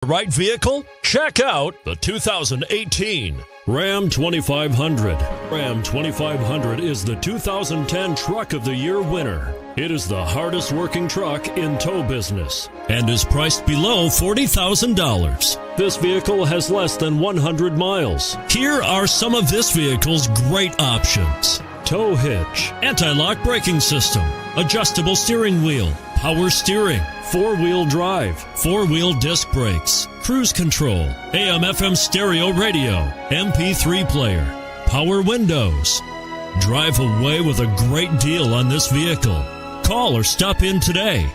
Right vehicle? Check out the 2018 Ram 2500. Ram 2500 is the 2010 Truck of the Year winner. It is the hardest working truck in tow business and is priced below $40,000. This vehicle has less than 100 miles. Here are some of this vehicle's great options: tow hitch, anti-lock braking system, adjustable steering wheel, power steering, four-wheel drive, four-wheel disc brakes, cruise control, AM/FM stereo radio, MP3 player, power windows. Drive away with a great deal on this vehicle. Call or stop in today.